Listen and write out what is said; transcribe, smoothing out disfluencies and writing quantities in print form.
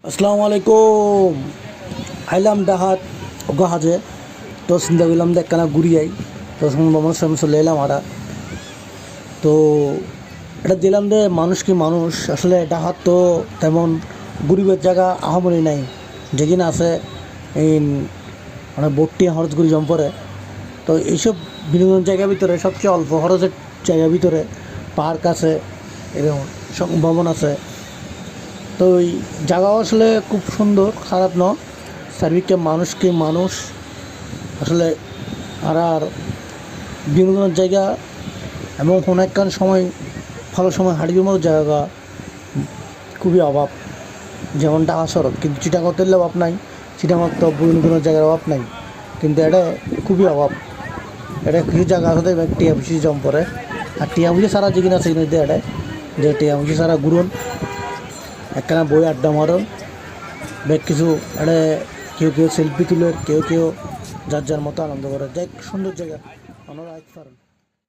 আসসালামু আলাইকুম। আইলাম ডাহাত গাহাজে। তো চিন্তা করলাম দেখ কেন ঘুরি যাই। তো মামার সামনে চলে এলাম আরা। তো এটা দিলাম যে মানুষ কি মানুষ আসলে ডাহাত তো তেমন গরিবের জায়গা আহামরি নাই। যেখানে আছে এই মানে বোটটি হরজগুড়ি জম্পরে। তো এইসব বিনোদন জায়গার ভিতরে সবচেয়ে অল্প খরচের জায়গার ভিতরে পার্ক আছে, এরকম ভবন আছে। তো ওই জায়গাও আসলে খুব সুন্দর, খারাপ ন সার্বিককে মানুষকে মানুষ আসলে আর বিনোদনের জায়গা এবং অনেকক্ষণ সময় ভালো সময় হাঁটির মতো জায়গা খুবই অভাব। যেমন ঢাকা শহর, কিন্তু চিটাগংতে অভাব নাই, চিটাগং তো বিনোদনের জায়গার অভাব নাই, কিন্তু এটা খুবই অভাব। এটা কিছু জায়গা আছে টিয়া পুষি জম পরে, আর টিয়া পুষি সারা যেখানে আছে কিনে এটা যে টিয়া পুষি সারা ঘুরুন একখানা বই আড্ডা মারুন বেশ কিছু এটা কেউ কেউ সেলফি তুলে, কেউ কেউ যার যার মতো আনন্দ করে। দেখ সুন্দর জায়গা, আমরা আসতে পারেন।